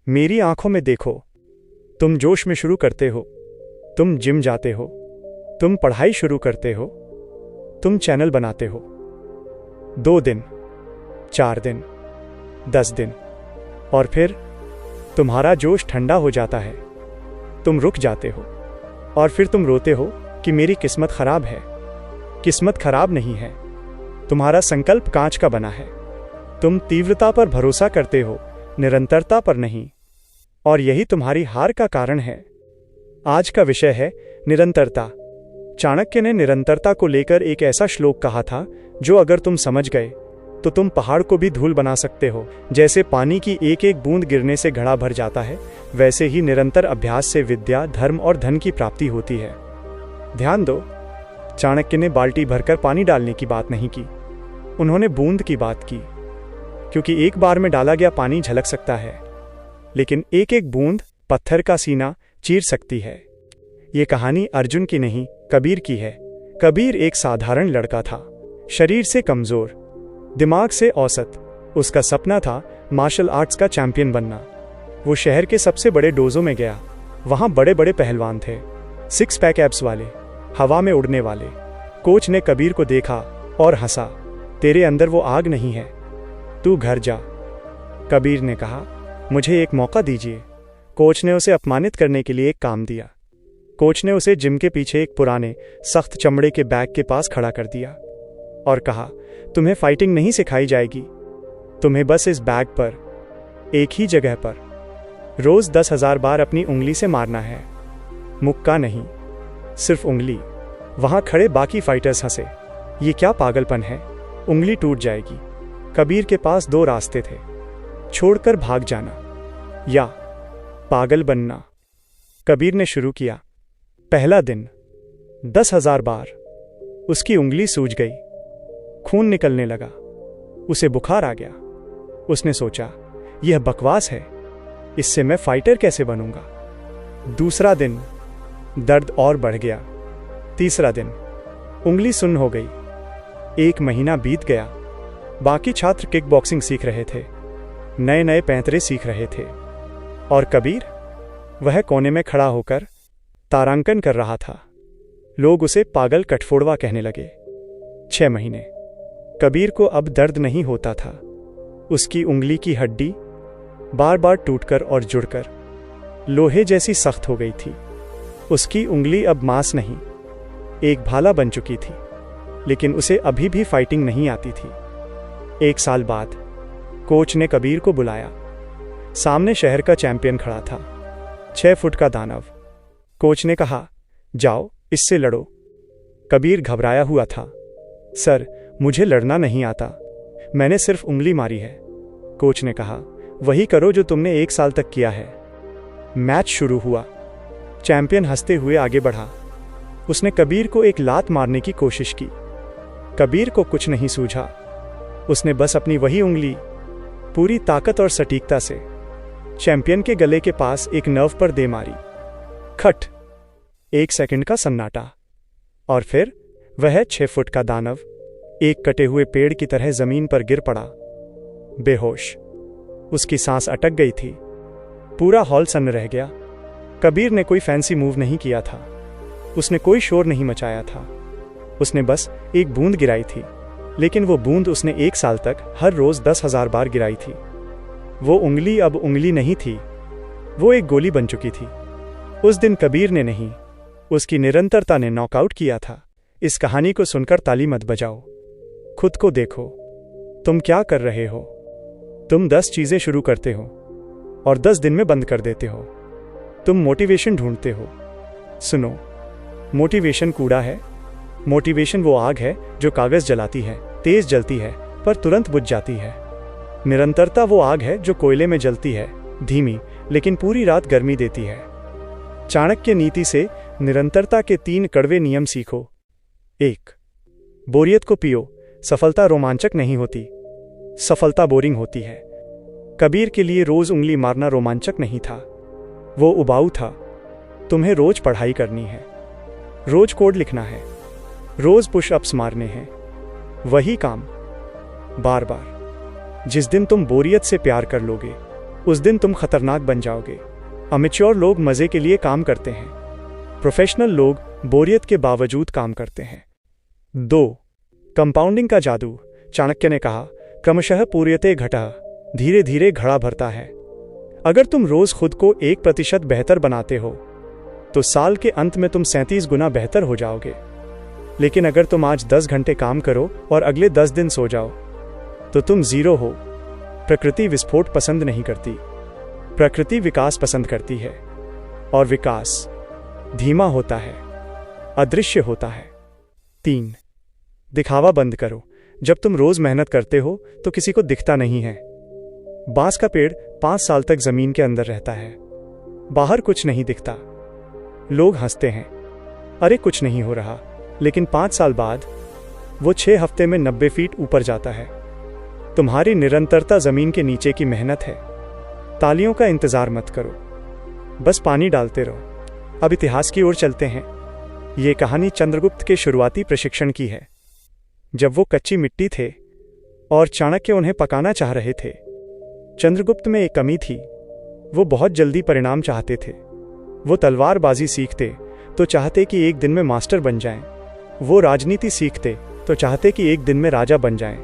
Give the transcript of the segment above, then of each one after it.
मेरी आंखों में देखो। तुम जोश में शुरू करते हो, तुम जिम जाते हो, तुम पढ़ाई शुरू करते हो, तुम चैनल बनाते हो। 2 दिन, 4 दिन, 10 दिन, और फिर तुम्हारा जोश ठंडा हो जाता है। तुम रुक जाते हो और फिर तुम रोते हो कि मेरी किस्मत खराब है। किस्मत खराब नहीं है, तुम्हारा संकल्प कांच का बना है। तुम तीव्रता पर भरोसा करते हो, निरंतरता पर नहीं, और यही तुम्हारी हार का कारण है। आज का विषय है निरंतरता। चाणक्य ने निरंतरता को लेकर एक ऐसा श्लोक कहा था जो अगर तुम समझ गए तो तुम पहाड़ को भी धूल बना सकते हो। जैसे पानी की एक एक बूंद गिरने से घड़ा भर जाता है, वैसे ही निरंतर अभ्यास से विद्या, धर्म और धन की प्राप्ति होती है। ध्यान दो, चाणक्य ने बाल्टी भरकर पानी डालने की बात नहीं की, उन्होंने बूंद की बात की। क्योंकि एक बार में डाला गया पानी झलक सकता है, लेकिन एक एक बूंद पत्थर का सीना चीर सकती है। ये कहानी अर्जुन की नहीं, कबीर की है। कबीर एक साधारण लड़का था, शरीर से कमजोर, दिमाग से औसत। उसका सपना था मार्शल आर्ट्स का चैंपियन बनना। वो शहर के सबसे बड़े डोजों में गया। वहां बड़े बड़े पहलवान थे, 6 पैक एब्स वाले, हवा में उड़ने वाले। कोच ने कबीर को देखा और हंसा, तेरे अंदर वो आग नहीं है, तू घर जा। कबीर ने कहा, मुझे एक मौका दीजिए। कोच ने उसे अपमानित करने के लिए एक काम दिया। कोच ने उसे जिम के पीछे एक पुराने सख्त चमड़े के बैग के पास खड़ा कर दिया और कहा, तुम्हें फाइटिंग नहीं सिखाई जाएगी, तुम्हें बस इस बैग पर, एक ही जगह पर, रोज 10,000 बार अपनी उंगली से मारना है। मुक्का नहीं, सिर्फ उंगली। वहां खड़े बाकी फाइटर्स हंसे, ये क्या पागलपन है, उंगली टूट जाएगी। कबीर के पास 2 रास्ते थे, छोड़कर भाग जाना या पागल बनना। कबीर ने शुरू किया। पहला दिन 10,000 बार। उसकी उंगली सूज गई, खून निकलने लगा, उसे बुखार आ गया। उसने सोचा, यह बकवास है, इससे मैं फाइटर कैसे बनूंगा। दूसरा दिन दर्द और बढ़ गया। तीसरा दिन उंगली सुन्न हो गई। 1 महीना बीत गया। बाकी छात्र किक बॉक्सिंग सीख रहे थे, नए नए पैंतरे सीख रहे थे, और कबीर वह कोने में खड़ा होकर तारांकन कर रहा था। लोग उसे पागल कठफोड़वा कहने लगे। 6 महीने। कबीर को अब दर्द नहीं होता था। उसकी उंगली की हड्डी बार बार टूटकर और जुड़कर लोहे जैसी सख्त हो गई थी। उसकी उंगली अब मांस नहीं, एक भाला बन चुकी थी, लेकिन उसे अभी भी फाइटिंग नहीं आती थी। 1 साल बाद कोच ने कबीर को बुलाया। सामने शहर का चैंपियन खड़ा था, 6 फुट का दानव। कोच ने कहा, जाओ इससे लड़ो। कबीर घबराया हुआ था, सर मुझे लड़ना नहीं आता, मैंने सिर्फ उंगली मारी है। कोच ने कहा, वही करो जो तुमने 1 साल तक किया है। मैच शुरू हुआ। चैंपियन हंसते हुए आगे बढ़ा। उसने कबीर को एक लात मारने की कोशिश की। कबीर को कुछ नहीं सूझा। उसने बस अपनी वही उंगली पूरी ताकत और सटीकता से चैंपियन के गले के पास एक नर्व पर दे मारी। खट। 1 सेकंड का सन्नाटा, और फिर वह 6 फुट का दानव एक कटे हुए पेड़ की तरह जमीन पर गिर पड़ा, बेहोश। उसकी सांस अटक गई थी। पूरा हॉल सन्न रह गया। कबीर ने कोई फैंसी मूव नहीं किया था, उसने कोई शोर नहीं मचाया था। उसने बस एक बूंद गिराई थी, लेकिन वो बूंद उसने 1 साल तक हर रोज 10,000 बार गिराई थी। वो उंगली अब उंगली नहीं थी, वो एक गोली बन चुकी थी। उस दिन कबीर ने नहीं, उसकी निरंतरता ने नॉकआउट किया था। इस कहानी को सुनकर ताली मत बजाओ, खुद को देखो, तुम क्या कर रहे हो। तुम 10 चीजें शुरू करते हो और 10 दिन में बंद कर देते हो। तुम मोटिवेशन ढूंढते हो। सुनो, मोटिवेशन कूड़ा है। मोटिवेशन वो आग है जो कागज जलाती है, तेज जलती है पर तुरंत बुझ जाती है। निरंतरता वो आग है जो कोयले में जलती है, धीमी लेकिन पूरी रात गर्मी देती है। चाणक्य नीति से निरंतरता के 3 कड़वे नियम सीखो। 1. बोरियत को पियो। सफलता रोमांचक नहीं होती, सफलता बोरिंग होती है। कबीर के लिए रोज उंगली मारना रोमांचक नहीं था, वो उबाऊ था। तुम्हें रोज पढ़ाई करनी है, रोज कोड लिखना है, रोज पुशअप्स मारने हैं, वही काम बार बार। जिस दिन तुम बोरियत से प्यार कर लोगे, उस दिन तुम खतरनाक बन जाओगे। अमेच्योर लोग मजे के लिए काम करते हैं, प्रोफेशनल लोग बोरियत के बावजूद काम करते हैं। 2. कंपाउंडिंग का जादू। चाणक्य ने कहा, क्रमशः पूर्यते घटः, धीरे धीरे घड़ा भरता है। अगर तुम रोज खुद को 1% बेहतर बनाते हो तो साल के अंत में तुम 37 गुना बेहतर हो जाओगे। लेकिन अगर तुम आज 10 घंटे काम करो और अगले 10 दिन सो जाओ तो तुम 0 हो। प्रकृति विस्फोट पसंद नहीं करती, प्रकृति विकास पसंद करती है, और विकास धीमा होता है, अदृश्य होता है। 3. दिखावा बंद करो। जब तुम रोज मेहनत करते हो तो किसी को दिखता नहीं है। बांस का पेड़ 5 साल तक जमीन के अंदर रहता है, बाहर कुछ नहीं दिखता। लोग हंसते हैं, अरे कुछ नहीं हो रहा, लेकिन 5 साल बाद वो 6 हफ्ते में 90 फीट ऊपर जाता है। तुम्हारी निरंतरता जमीन के नीचे की मेहनत है। तालियों का इंतजार मत करो, बस पानी डालते रहो। अब इतिहास की ओर चलते हैं। ये कहानी चंद्रगुप्त के शुरुआती प्रशिक्षण की है, जब वो कच्ची मिट्टी थे और चाणक्य उन्हें पकाना चाह रहे थे। चंद्रगुप्त में एक कमी थी, वो बहुत जल्दी परिणाम चाहते थे। वो तलवारबाजी सीखते तो चाहते कि एक दिन में मास्टर बन जाएं। वो राजनीति सीखते तो चाहते कि एक दिन में राजा बन जाएं।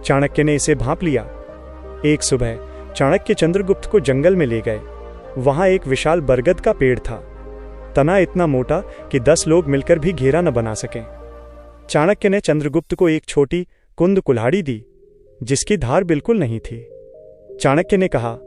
चाणक्य ने इसे भांप लिया। एक सुबह चाणक्य चंद्रगुप्त को जंगल में ले गए। वहां एक विशाल बरगद का पेड़ था, तना इतना मोटा कि 10 लोग मिलकर भी घेरा न बना सकें। चाणक्य ने चंद्रगुप्त को एक छोटी कुंद कुल्हाड़ी दी, जिसकी धार बिल्कुल नहीं थी। चाणक्य ने कहा,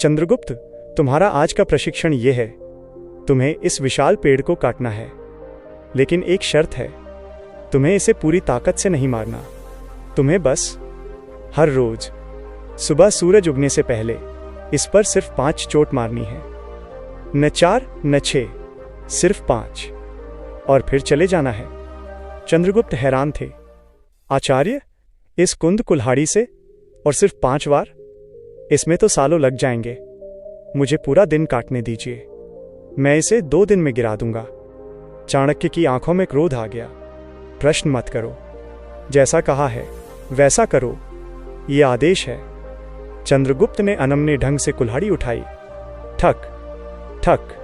चंद्रगुप्त, तुम्हारा आज का प्रशिक्षण यह है, तुम्हें इस विशाल पेड़ को काटना है, लेकिन एक शर्त है, तुम्हें इसे पूरी ताकत से नहीं मारना। तुम्हें बस हर रोज सुबह सूरज उगने से पहले इस पर सिर्फ 5 चोट मारनी है, न 4 न 6, सिर्फ 5, और फिर चले जाना है। चंद्रगुप्त हैरान थे। आचार्य, इस कुंद कुल्हाड़ी से और सिर्फ 5 बार? इसमें तो सालों लग जाएंगे। मुझे पूरा दिन काटने दीजिए, मैं इसे 2 दिन में गिरा दूंगा। चाणक्य की आंखों में क्रोध आ गया। प्रश्न मत करो, जैसा कहा है वैसा करो, यह आदेश है। चंद्रगुप्त ने अनमने ढंग से कुल्हाड़ी उठाई। ठक ठक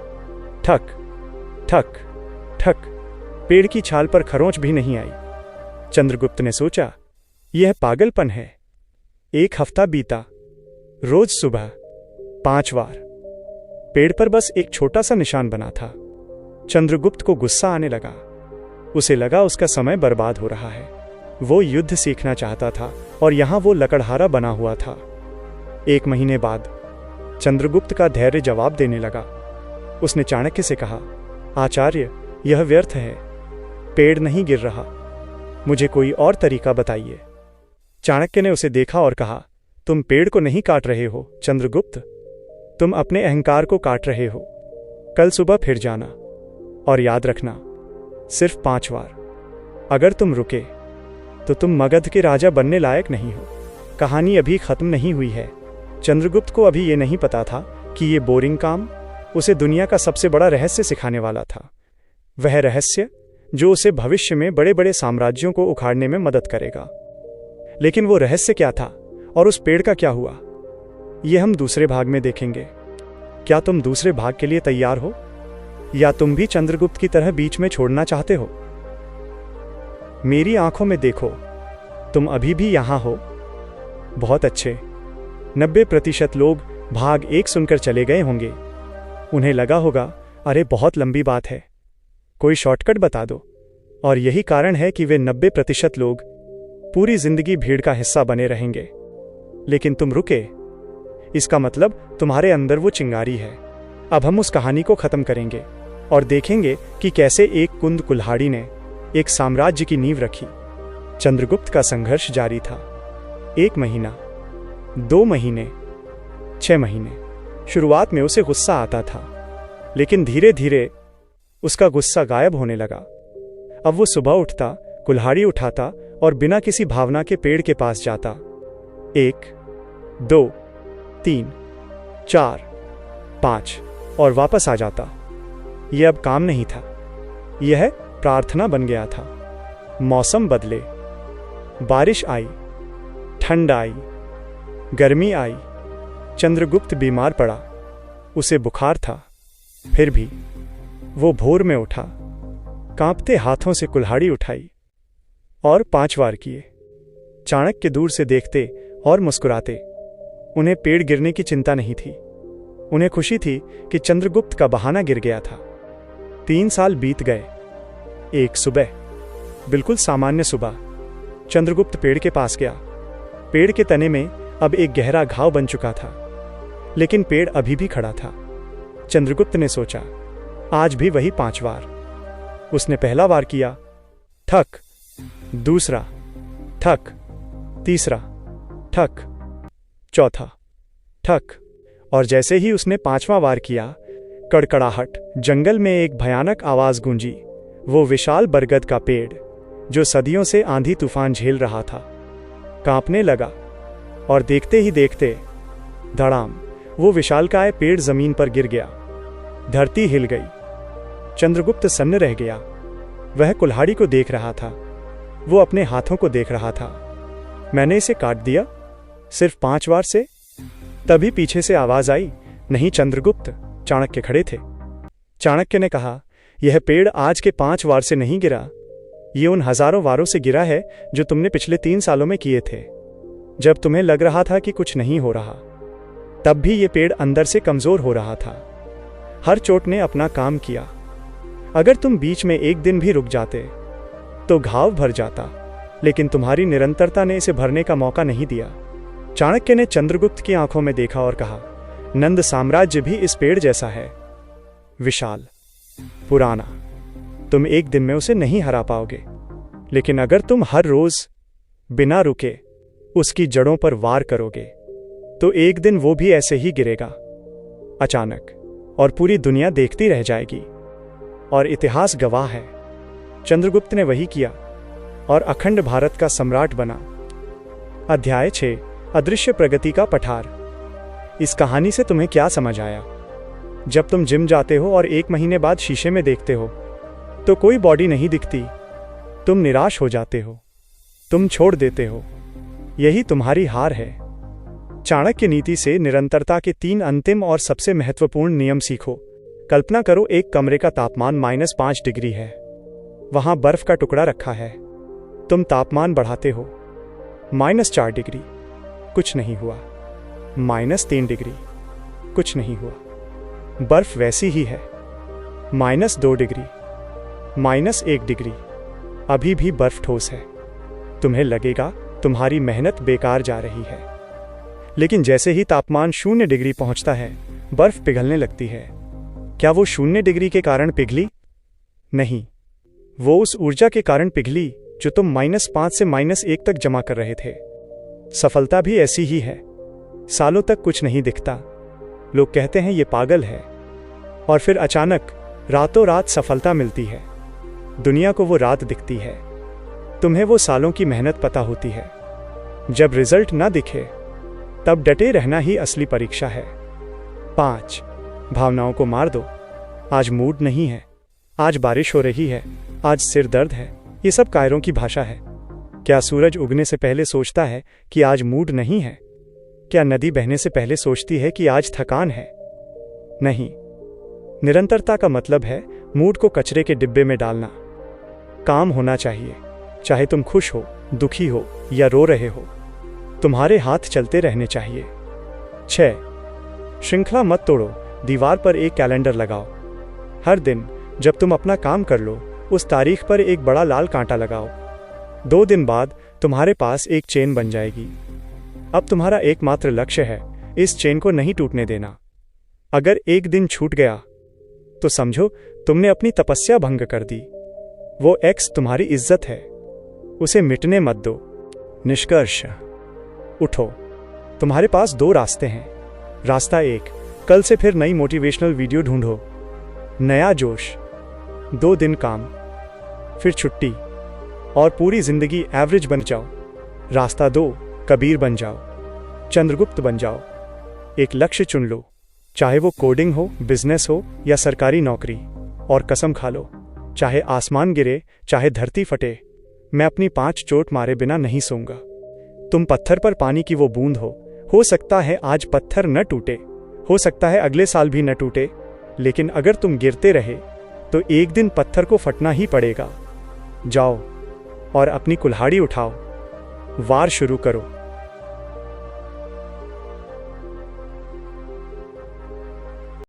ठक ठक ठक, पेड़ की छाल पर खरोंच भी नहीं आई। चंद्रगुप्त ने सोचा, यह पागलपन है। 1 हफ्ता बीता, रोज सुबह 5 बार। पेड़ पर बस एक छोटा सा निशान बना था। चंद्रगुप्त को गुस्सा आने लगा। उसे लगा उसका समय बर्बाद हो रहा है। वो युद्ध सीखना चाहता था और यहां वो लकड़हारा बना हुआ था। 1 महीने बाद चंद्रगुप्त का धैर्य जवाब देने लगा। उसने चाणक्य से कहा, आचार्य, यह व्यर्थ है, पेड़ नहीं गिर रहा, मुझे कोई और तरीका बताइए। चाणक्य ने उसे देखा और कहा, तुम पेड़ को नहीं काट रहे हो चंद्रगुप्त, तुम अपने अहंकार को काट रहे हो। कल सुबह फिर जाना, और याद रखना, सिर्फ 5 बार। अगर तुम रुके तो तुम मगध के राजा बनने लायक नहीं हो। कहानी अभी खत्म नहीं हुई है। चंद्रगुप्त को अभी ये नहीं पता था कि ये बोरिंग काम उसे दुनिया का सबसे बड़ा रहस्य सिखाने वाला था। वह रहस्य जो उसे भविष्य में बड़े बड़े साम्राज्यों को उखाड़ने में मदद करेगा। लेकिन वो रहस्य क्या था और उस पेड़ का क्या हुआ, ये हम दूसरे भाग में देखेंगे। क्या तुम दूसरे भाग के लिए तैयार हो, या तुम भी चंद्रगुप्त की तरह बीच में छोड़ना चाहते हो? मेरी आंखों में देखो, तुम अभी भी यहां हो। बहुत अच्छे। 90% लोग भाग 1 सुनकर चले गए होंगे। उन्हें लगा होगा, अरे बहुत लंबी बात है, कोई शॉर्टकट बता दो। और यही कारण है कि वे 90% लोग पूरी जिंदगी भीड़ का हिस्सा बने रहेंगे। लेकिन तुम रुके, इसका मतलब तुम्हारे अंदर वो चिंगारी है। अब हम उस कहानी को खत्म करेंगे और देखेंगे कि कैसे एक कुंद कुल्हाड़ी ने एक साम्राज्य की नींव रखी। चंद्रगुप्त का संघर्ष जारी था। 1 महीना, 2 महीने, 6 महीने। शुरुआत में उसे गुस्सा आता था, लेकिन धीरे धीरे उसका गुस्सा गायब होने लगा। अब वो सुबह उठता, कुल्हाड़ी उठाता और बिना किसी भावना के पेड़ के पास जाता। 1, 2, 3, 4, 5 और वापस आ जाता। यह अब काम नहीं था, यह प्रार्थना बन गया था। मौसम बदले, बारिश आई, ठंड आई, गर्मी आई, चंद्रगुप्त बीमार पड़ा, उसे बुखार था। फिर भी वो भोर में उठा, कांपते हाथों से कुल्हाड़ी उठाई और 5 वार किए। चाणक्य दूर से देखते और मुस्कुराते। उन्हें पेड़ गिरने की चिंता नहीं थी, उन्हें खुशी थी कि चंद्रगुप्त का बहाना गिर गया था। 3 साल बीत गए। एक सुबह, बिल्कुल सामान्य सुबह, चंद्रगुप्त पेड़ के पास गया। पेड़ के तने में अब एक गहरा घाव बन चुका था, लेकिन पेड़ अभी भी खड़ा था। चंद्रगुप्त ने सोचा, आज भी वही 5 वार। उसने पहला वार किया, ठक, दूसरा, ठक, तीसरा, ठक, चौथा, ठक, और जैसे ही उसने 5वां वार किया, कड़कड़ाहट, जंगल में एक भयानक आवाज गूंजी। वो विशाल बरगद का पेड़, जो सदियों से आंधी तूफान झेल रहा था, कांपने लगा। और देखते ही देखते, धड़ाम, वो विशालकाय पेड़ जमीन पर गिर गया। धरती हिल गई। चंद्रगुप्त सन्न रह गया। वह कुल्हाड़ी को देख रहा था, वो अपने हाथों को देख रहा था। मैंने इसे काट दिया, सिर्फ 5 वार से। तभी पीछे से आवाज आई, नहीं चंद्रगुप्त। चाणक्य खड़े थे। चाणक्य ने कहा, यह पेड़ आज के 5 वार से नहीं गिरा, ये उन हजारों वारों से गिरा है जो तुमने पिछले 3 सालों में किए थे। जब तुम्हें लग रहा था कि कुछ नहीं हो रहा, तब भी ये पेड़ अंदर से कमजोर हो रहा था। हर चोट ने अपना काम किया। अगर तुम बीच में एक दिन भी रुक जाते तो घाव भर जाता, लेकिन तुम्हारी निरंतरता ने इसे भरने का मौका नहीं दिया। चाणक्य ने चंद्रगुप्त की आंखों में देखा और कहा, नंद साम्राज्य भी इस पेड़ जैसा है, विशाल, पुराना। तुम एक दिन में उसे नहीं हरा पाओगे, लेकिन अगर तुम हर रोज बिना रुके उसकी जड़ों पर वार करोगे तो एक दिन वो भी ऐसे ही गिरेगा, अचानक, और पूरी दुनिया देखती रह जाएगी। और इतिहास गवाह है, चंद्रगुप्त ने वही किया और अखंड भारत का सम्राट बना। अध्याय 6, अदृश्य प्रगति का पठार। इस कहानी से तुम्हें क्या समझ आया? जब तुम जिम जाते हो और 1 महीने बाद शीशे में देखते हो तो कोई बॉडी नहीं दिखती, तुम निराश हो जाते हो, तुम छोड़ देते हो। यही तुम्हारी हार है। चाणक्य नीति से निरंतरता के 3 अंतिम और सबसे महत्वपूर्ण नियम सीखो। कल्पना करो, एक कमरे का तापमान -5 डिग्री है। वहां बर्फ का टुकड़ा रखा है। तुम तापमान बढ़ाते हो, -4 डिग्री, कुछ नहीं हुआ। -3 डिग्री, कुछ नहीं हुआ। बर्फ वैसी ही है। -2 डिग्री, -1 डिग्री, अभी भी बर्फ ठोस है। तुम्हें लगेगा तुम्हारी मेहनत बेकार जा रही है, लेकिन जैसे ही तापमान 0 डिग्री पहुंचता है, बर्फ पिघलने लगती है। क्या वो 0 डिग्री के कारण पिघली? नहीं, वो उस ऊर्जा के कारण पिघली जो तुम -5 से -1 तक जमा कर रहे थे। सफलता भी ऐसी ही है। सालों तक कुछ नहीं दिखता, लोग कहते हैं ये पागल है, और फिर अचानक रातों रात सफलता मिलती है। दुनिया को वो रात दिखती है, तुम्हें वो सालों की मेहनत पता होती है। जब रिजल्ट ना दिखे, तब डटे रहना ही असली परीक्षा है। 5, भावनाओं को मार दो। आज मूड नहीं है, आज बारिश हो रही है, आज सिर दर्द है, ये सब कायरों की भाषा है। क्या सूरज उगने से पहले सोचता है कि आज मूड नहीं है? क्या नदी बहने से पहले सोचती है कि आज थकान है? नहीं। निरंतरता का मतलब है मूड को कचरे के डिब्बे में डालना। काम होना चाहिए, चाहे तुम खुश हो, दुखी हो या रो रहे हो। तुम्हारे हाथ चलते रहने चाहिए। 6, श्रृंखला मत तोड़ो। दीवार पर एक कैलेंडर लगाओ। हर दिन जब तुम अपना काम कर लो, उस तारीख पर एक बड़ा लाल कांटा लगाओ। 2 दिन बाद तुम्हारे पास एक चेन बन जाएगी। अब तुम्हारा एकमात्र लक्ष्य है इस चेन को नहीं टूटने देना। अगर एक दिन छूट गया तो समझो तुमने अपनी तपस्या भंग कर दी। वो एक्स तुम्हारी इज्जत है, उसे मिटने मत दो। निष्कर्ष, उठो। तुम्हारे पास 2 रास्ते हैं। रास्ता 1, कल से फिर नई मोटिवेशनल वीडियो ढूंढो। नया जोश, 2 दिन काम, फिर छुट्टी, और पूरी जिंदगी एवरेज बन जाओ। रास्ता 2, कबीर बन जाओ, चंद्रगुप्त बन जाओ। एक लक्ष्य चुन लो, चाहे वो कोडिंग हो, बिजनेस हो या सरकारी नौकरी, और कसम खा लो, चाहे आसमान गिरे, चाहे धरती फटे, मैं अपनी 5 चोट मारे बिना नहीं सोऊंगा। तुम पत्थर पर पानी की वो बूंद हो हो सकता है आज पत्थर न टूटे, हो सकता है अगले साल भी न टूटे, लेकिन अगर तुम गिरते रहे तो एक दिन पत्थर को फटना ही पड़ेगा। जाओ और अपनी कुल्हाड़ी उठाओ, वार शुरू करो।